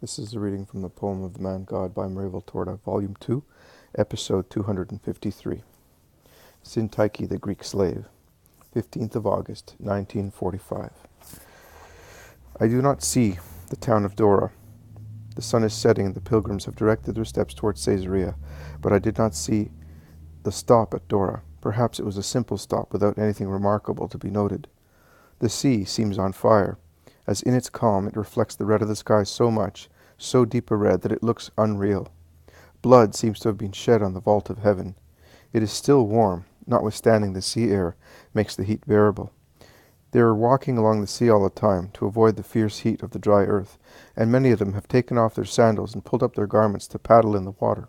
This is a reading from the poem of the Man God by Marie Valtorta, Volume 2, Episode 253. Syntyche, the Greek Slave, 15th of August, 1945. I do not see the town of Dora. The sun is setting and the pilgrims have directed their steps towards Caesarea, but I did not see the stop at Dora. Perhaps it was a simple stop without anything remarkable to be noted. The sea seems on fire, as in its calm it reflects the red of the sky so much, so deep a red that it looks unreal. Blood seems to have been shed on the vault of heaven. It is still warm, notwithstanding the sea air makes the heat bearable. They are walking along the sea all the time to avoid the fierce heat of the dry earth, and many of them have taken off their sandals and pulled up their garments to paddle in the water.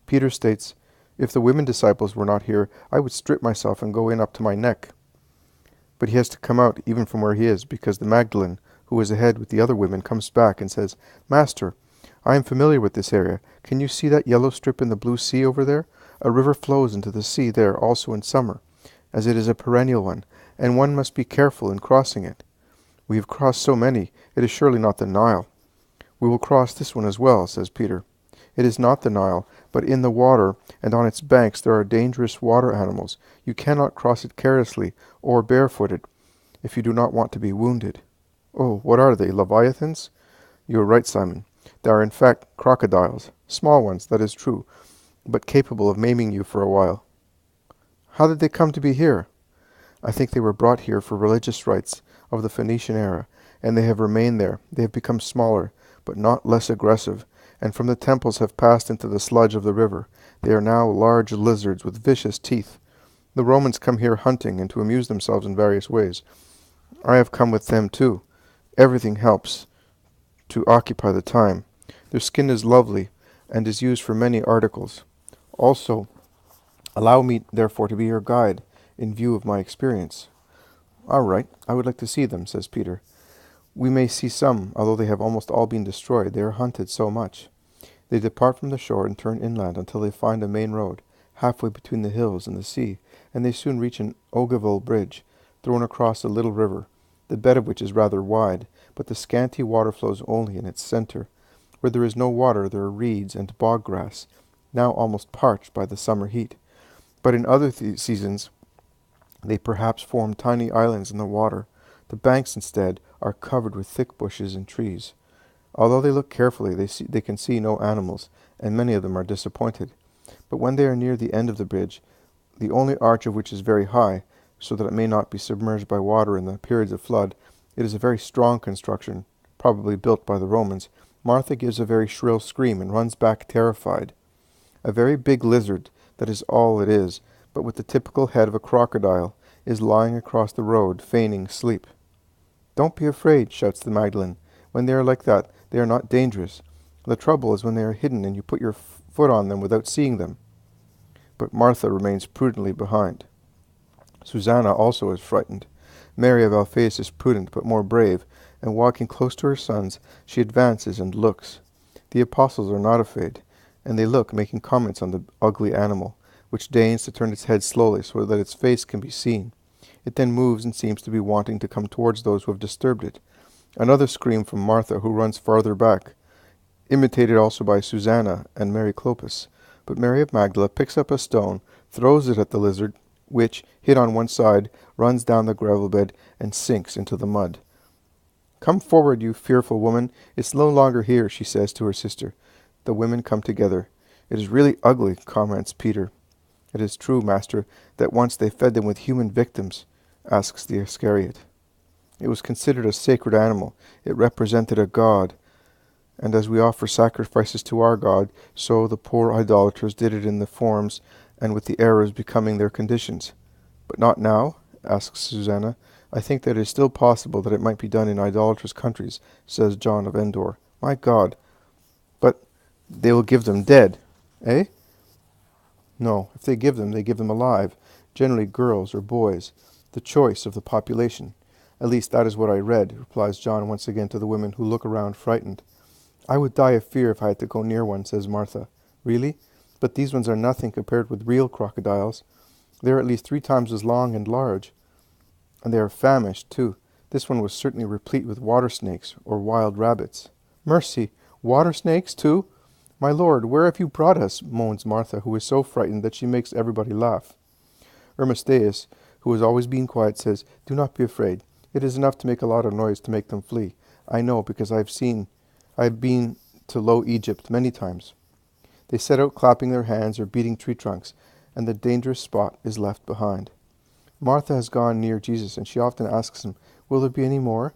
Peter states, "If the women disciples were not here, I would strip myself and go in up to my neck." But he has to come out even from where he is, because the Magdalene, who is ahead with the other women, comes back and says, "Master, I am familiar with this area. Can you see that yellow strip in the blue sea over there? A river flows into the sea there also in summer, as it is a perennial one, and one must be careful in crossing it. We have crossed so many, it is surely not the Nile." "We will cross this one as well," says Peter. "It is not the Nile, but in the water, and on its banks there are dangerous water animals. You cannot cross it carelessly or barefooted, if you do not want to be wounded." "Oh, what are they, leviathans?" "You are right, Simon. They are in fact crocodiles. Small ones, that is true, but capable of maiming you for a while." "How did they come to be here?" "I think they were brought here for religious rites of the Phoenician era, and they have remained there. They have become smaller, but not less aggressive, and from the temples have passed into the sludge of the river. They are now large lizards with vicious teeth. The Romans come here hunting and to amuse themselves in various ways. I have come with them too. Everything helps to occupy the time. Their skin is lovely, and is used for many articles. Also, allow me therefore to be your guide, in view of my experience." "All right, I would like to see them," says Peter. "We may see some, although they have almost all been destroyed. They are hunted so much." They depart from the shore and turn inland until they find a main road, halfway between the hills and the sea, and they soon reach an ogival bridge, thrown across a little river, the bed of which is rather wide, but the scanty water flows only in its center. Where there is no water there are reeds and bog grass, now almost parched by the summer heat. But in other seasons they perhaps form tiny islands in the water. The banks, instead, are covered with thick bushes and trees. Although they look carefully, they can see no animals, and many of them are disappointed. But when they are near the end of the bridge, the only arch of which is very high, so that it may not be submerged by water in the periods of flood, it is a very strong construction, probably built by the Romans. Martha gives a very shrill scream and runs back terrified. A very big lizard, that is all it is, but with the typical head of a crocodile, is lying across the road, feigning sleep. "Don't be afraid," shouts the Magdalene. "When they are like that, they are not dangerous. The trouble is when they are hidden and you put your foot on them without seeing them." But Martha remains prudently behind. Susanna also is frightened. Mary of Alphaeus is prudent but more brave, and walking close to her sons, she advances and looks. The apostles are not afraid, and they look, making comments on the ugly animal, which deigns to turn its head slowly so that its face can be seen. It then moves and seems to be wanting to come towards those who have disturbed it. Another scream from Martha, who runs farther back, imitated also by Susanna and Mary Clopas. But Mary of Magdala picks up a stone, throws it at the lizard, which, hit on one side, runs down the gravel bed and sinks into the mud. "Come forward, you fearful woman. It's no longer here," she says to her sister. The women come together. "It is really ugly," comments Peter. "It is true, master, that once they fed them with human victims," asks the Iscariot. "It was considered a sacred animal. It represented a god. And as we offer sacrifices to our God, so the poor idolaters did it in the forms and with the errors becoming their conditions." "But not now?" asks Susanna. "I think that it is still possible that it might be done in idolatrous countries," says John of Endor. "My God! But they will give them dead, eh?" "No, if they give them alive, generally girls or boys, the choice of the population. At least that is what I read," replies John once again to the women, who look around frightened. "I would die of fear if I had to go near one," says Martha. "Really? But these ones are nothing compared with real crocodiles. They are at least 3 times as long and large. And they are famished, too. This one was certainly replete with water snakes or wild rabbits." "Mercy! Water snakes, too? My lord, where have you brought us? Moans Martha, who is so frightened that she makes everybody laugh. Arimatheus, who has always been quiet, says, Do not be afraid. It is enough to make a lot of noise to make them flee. I know, because I have been to Low Egypt many times. They set out clapping their hands or beating tree trunks, and the dangerous spot is left behind. Martha has gone near Jesus, and she often asks him, Will there be any more?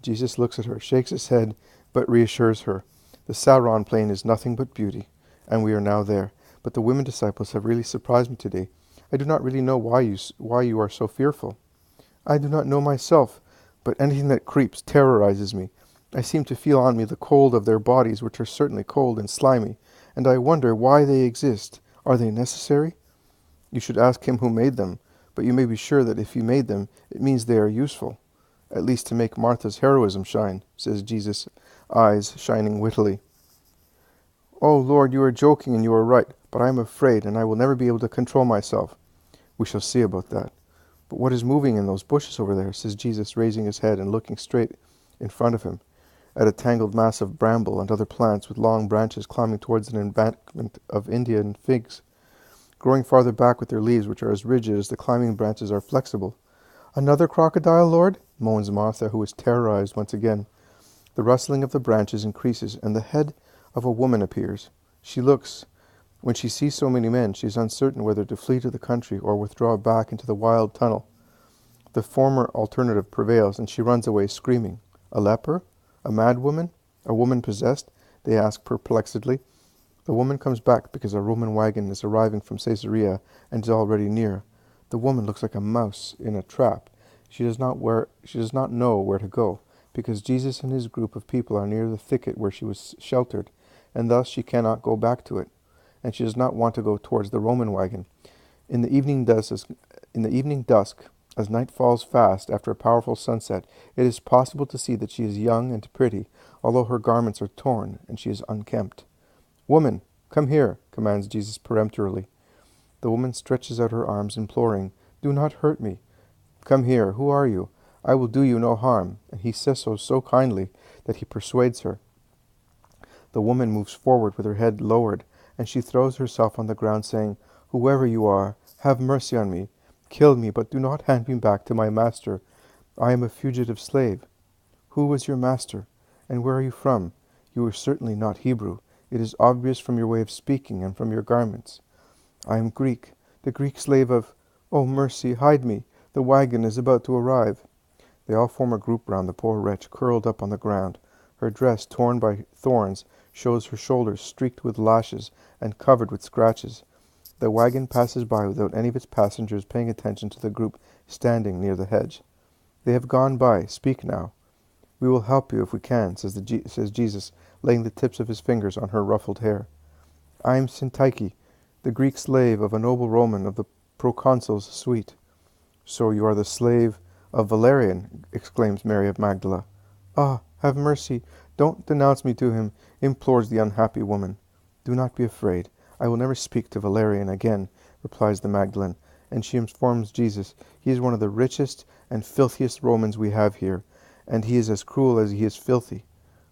Jesus looks at her, shakes his head, but reassures her. The Saron plain is nothing but beauty, and we are now there. But the women disciples have really surprised me today. I do not really know why you are so fearful. I do not know myself, but anything that creeps terrorizes me. I seem to feel on me the cold of their bodies, which are certainly cold and slimy, and I wonder why they exist. Are they necessary? You should ask him who made them, but you may be sure that if he made them, it means they are useful, at least to make Martha's heroism shine, says Jesus, eyes shining wittily. Oh, Lord, you are joking and you are right, but I am afraid, and I will never be able to control myself. We shall see about that. But what is moving in those bushes over there, says Jesus, raising his head and looking straight in front of him, at a tangled mass of bramble and other plants with long branches climbing towards an embankment of Indian figs, growing farther back with their leaves, which are as rigid as the climbing branches are flexible. Another crocodile, Lord? Moans Martha, who is terrorized once again. The rustling of the branches increases, and the head of a woman appears. She looks. When she sees so many men, she is uncertain whether to flee to the country or withdraw back into the wild tunnel. The former alternative prevails, and she runs away screaming. A leper? A mad woman? A woman possessed? They ask perplexedly. The woman comes back because a Roman wagon is arriving from Caesarea and is already near. The woman looks like a mouse in a trap. She does not know where to go, because Jesus and his group of people are near the thicket where she was sheltered, and thus she cannot go back to it, and she does not want to go towards the Roman wagon. In the evening dusk, as night falls fast after a powerful sunset, it is possible to see that she is young and pretty, although her garments are torn and she is unkempt. Woman, come here, commands Jesus peremptorily. The woman stretches out her arms, imploring, Do not hurt me. Come here, who are you? I will do you no harm. And he says so kindly that he persuades her. The woman moves forward with her head lowered, and she throws herself on the ground, saying, Whoever you are, have mercy on me. Kill me, but do not hand me back to my master. I am a fugitive slave. Who was your master? And where are you from? You are certainly not Hebrew. It is obvious from your way of speaking and from your garments. I am Greek, the Greek slave of... Oh, mercy, hide me. The wagon is about to arrive. They all form a group round the poor wretch, curled up on the ground. Her dress, torn by thorns, shows her shoulders streaked with lashes and covered with scratches. The wagon passes by without any of its passengers paying attention to the group standing near the hedge. They have gone by. Speak now. We will help you if we can, says Jesus, laying the tips of his fingers on her ruffled hair. I am Syntyche, the Greek slave of a noble Roman of the proconsul's suite. So you are the slave of Valerian, exclaims Mary of Magdala. Ah, have mercy. Don't denounce me to him, implores the unhappy woman. Do not be afraid. I will never speak to Valerian again, replies the Magdalene, and she informs Jesus he is one of the richest and filthiest Romans we have here, and he is as cruel as he is filthy.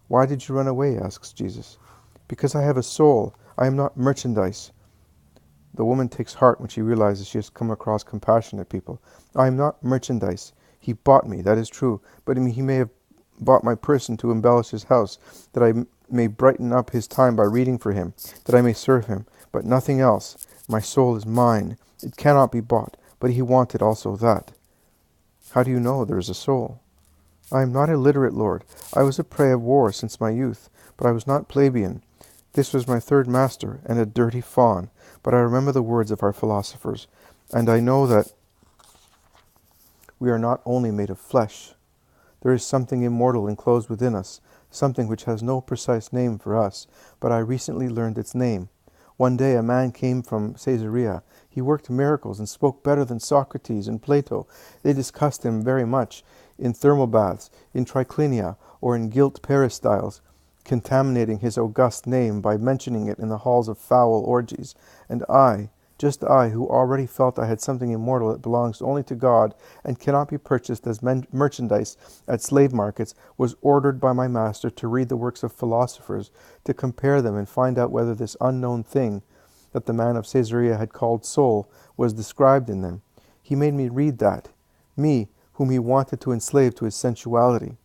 Why did you run away? Asks Jesus. Because I have a soul. I am not merchandise. The woman takes heart when she realizes she has come across compassionate people. I am not merchandise. He bought me, that is true, but he may have bought my person to embellish his house, that I may brighten up his time by reading for him, that I may serve him, but nothing else. My soul is mine. It cannot be bought, but he wanted also that. How do you know there is a soul? I am not illiterate, Lord. I was a prey of war since my youth, but I was not plebeian. This was my third master, and a dirty fawn, but I remember the words of our philosophers, and I know that we are not only made of flesh. There is something immortal enclosed within us, something which has no precise name for us, but I recently learned its name. One day a man came from Caesarea. He worked miracles and spoke better than Socrates and Plato. They discussed him very much in thermal baths, in triclinia, or in gilt peristyles, contaminating his august name by mentioning it in the halls of foul orgies. And I, Just I, who already felt I had something immortal that belongs only to God and cannot be purchased as merchandise at slave markets, was ordered by my master to read the works of philosophers, to compare them and find out whether this unknown thing that the man of Caesarea had called soul was described in them. He made me read that, me, whom he wanted to enslave to his sensuality.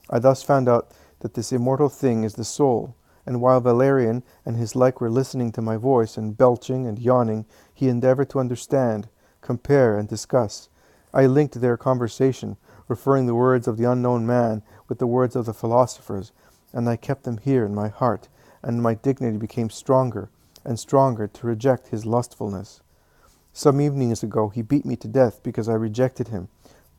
I thus found out that this immortal thing is the soul, and while Valerian and his like were listening to my voice and belching and yawning, he endeavored to understand, compare, and discuss. I linked their conversation, referring the words of the unknown man with the words of the philosophers, and I kept them here in my heart, and my dignity became stronger and stronger to reject his lustfulness. Some evenings ago he beat me to death because I rejected him,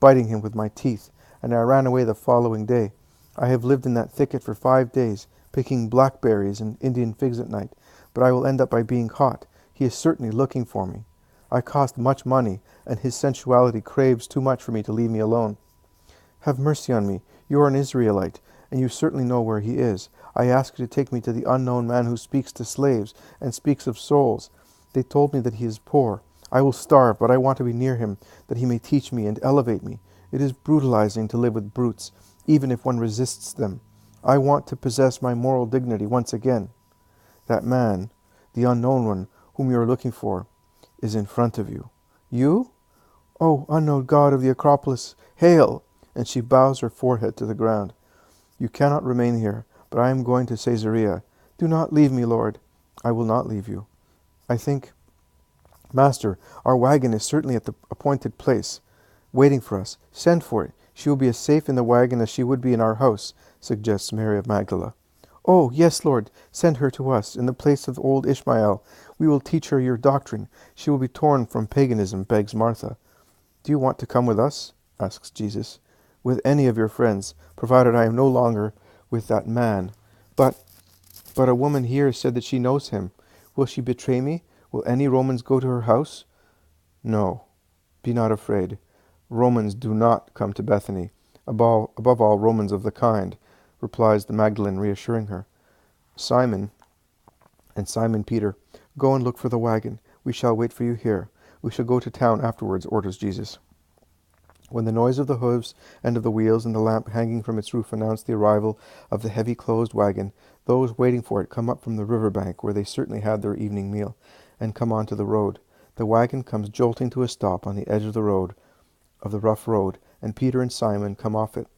biting him with my teeth, and I ran away the following day. I have lived in that thicket for 5 days, picking blackberries and Indian figs at night, but I will end up by being caught. He is certainly looking for me. I cost much money, and his sensuality craves too much for me to leave me alone. Have mercy on me. You are an Israelite, and you certainly know where he is. I ask you to take me to the unknown man who speaks to slaves and speaks of souls. They told me that he is poor. I will starve, but I want to be near him, that he may teach me and elevate me. It is brutalizing to live with brutes, even if one resists them. I want to possess my moral dignity once again. That man, the unknown one, whom you are looking for, is in front of you. You? Oh, unknown God of the Acropolis, hail! And she bows her forehead to the ground. You cannot remain here, but I am going to Caesarea. Do not leave me, Lord. I will not leave you. I think, Master, our wagon is certainly at the appointed place, waiting for us. Send for it. She will be as safe in the wagon as she would be in our house, suggests Mary of Magdala. Oh, yes, Lord, send her to us, in the place of old Ishmael. We will teach her your doctrine. She will be torn from paganism, begs Martha. Do you want to come with us? Asks Jesus. With any of your friends, provided I am no longer with that man. But a woman here said that she knows him. Will she betray me? Will any Romans go to her house? No, be not afraid. Romans do not come to Bethany. Above all, Romans of the kind, replies the Magdalene, reassuring her. Simon Peter, go and look for the wagon. We shall wait for you here. We shall go to town afterwards, orders Jesus. When the noise of the hoofs and of the wheels and the lamp hanging from its roof announce the arrival of the heavy closed wagon, those waiting for it come up from the river bank, where they certainly had their evening meal, and come on to the road. The wagon comes jolting to a stop on the edge of the rough road, and Peter and Simon come off it.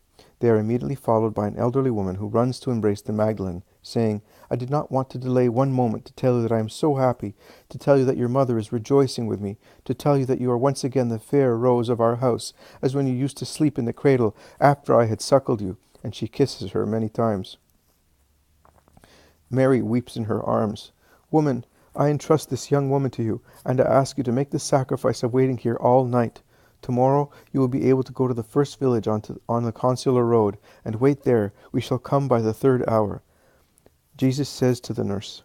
They are immediately followed by an elderly woman who runs to embrace the Magdalene, saying, I did not want to delay one moment to tell you that I am so happy, to tell you that your mother is rejoicing with me, to tell you that you are once again the fair rose of our house, as when you used to sleep in the cradle after I had suckled you. And she kisses her many times. Mary weeps in her arms. Woman, I entrust this young woman to you, and I ask you to make the sacrifice of waiting here all night. Tomorrow you will be able to go to the first village on the consular road, and wait there. We shall come by the 3rd hour. Jesus says to the nurse,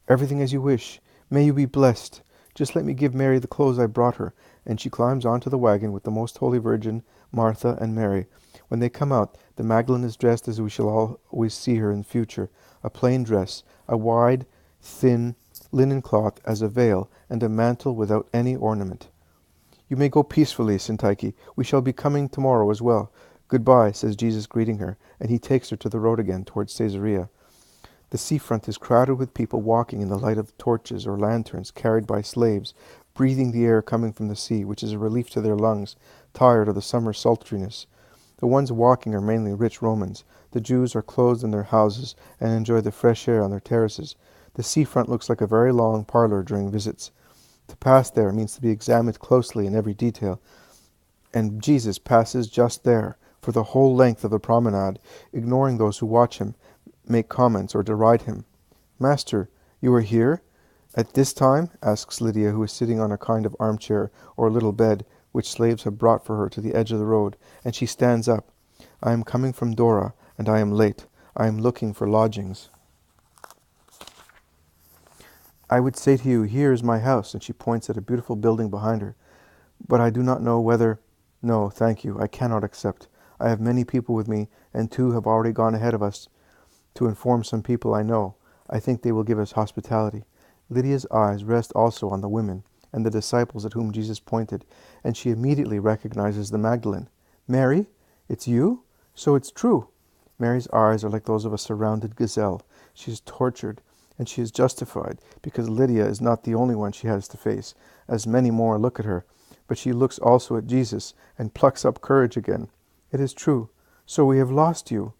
Everything as you wish. May you be blessed. Just let me give Mary the clothes I brought her. And she climbs onto the wagon with the Most Holy Virgin, Martha, and Mary. When they come out, the Magdalene is dressed as we shall always see her in the future, a plain dress, a wide, thin linen cloth as a veil, and a mantle without any ornament. You may go peacefully, Syntyche. We shall be coming tomorrow as well. Goodbye, says Jesus, greeting her, and he takes her to the road again towards Caesarea. The seafront is crowded with people walking in the light of torches or lanterns carried by slaves, breathing the air coming from the sea, which is a relief to their lungs, tired of the summer sultriness. The ones walking are mainly rich Romans. The Jews are closed in their houses and enjoy the fresh air on their terraces. The seafront looks like a very long parlor during visits. To pass there means to be examined closely in every detail, and Jesus passes just there for the whole length of the promenade, ignoring those who watch him, make comments, or deride him. Master, you are here? At this time? Asks Lydia, who is sitting on a kind of armchair or little bed, which slaves have brought for her to the edge of the road, and she stands up. I am coming from Dora, and I am late. I am looking for lodgings. I would say to you, here is my house, and she points at a beautiful building behind her. But I do not know whether... No, thank you, I cannot accept. I have many people with me, and 2 have already gone ahead of us to inform some people I know. I think they will give us hospitality. Lydia's eyes rest also on the women and the disciples at whom Jesus pointed, and she immediately recognizes the Magdalene. Mary, it's you? So it's true. Mary's eyes are like those of a surrounded gazelle. She is tortured, and she is justified, because Lydia is not the only one she has to face, as many more look at her. But she looks also at Jesus, and plucks up courage again. It is true. So we have lost you.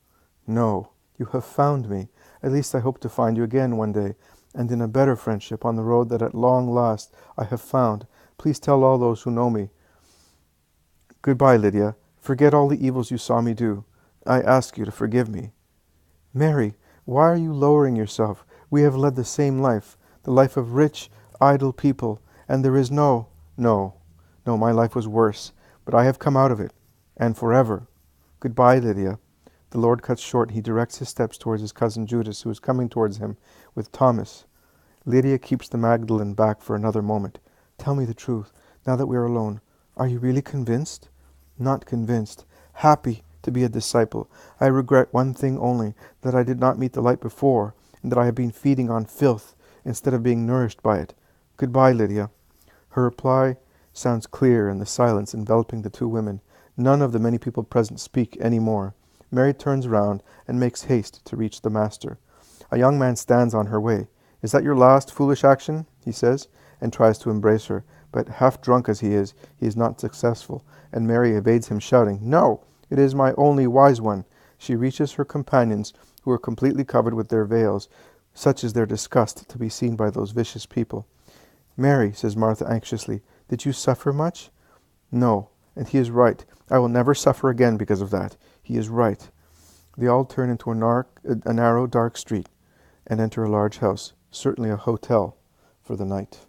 No, you have found me. At least I hope to find you again one day, and in a better friendship on the road that at long last I have found. Please tell all those who know me. Goodbye, Lydia. Forget all the evils you saw me do. I ask you to forgive me. Mary, why are you lowering yourself? We have led the same life, the life of rich, idle people, and there is no, my life was worse, but I have come out of it, and forever. Goodbye, Lydia. The Lord cuts short. He directs his steps towards his cousin Judas, who is coming towards him with Thomas. Lydia keeps the Magdalene back for another moment. Tell me the truth, now that we are alone. Are you really convinced? Not convinced. Happy to be a disciple. I regret one thing only, that I did not meet the light before, and that I have been feeding on filth instead of being nourished by it. Goodbye, Lydia. Her reply sounds clear in the silence enveloping the two women. None of the many people present speak any more. Mary turns round and makes haste to reach the Master. A young man stands on her way. Is that your last foolish action? He says, and tries to embrace her. But half drunk as he is not successful, and Mary evades him, shouting, No, it is my only wise one. She reaches her companions, who are completely covered with their veils. Such is their disgust to be seen by those vicious people. Mary, says Martha anxiously, did you suffer much? No, and he is right. I will never suffer again because of that. He is right. They all turn into a narrow, dark street and enter a large house, certainly a hotel, for the night.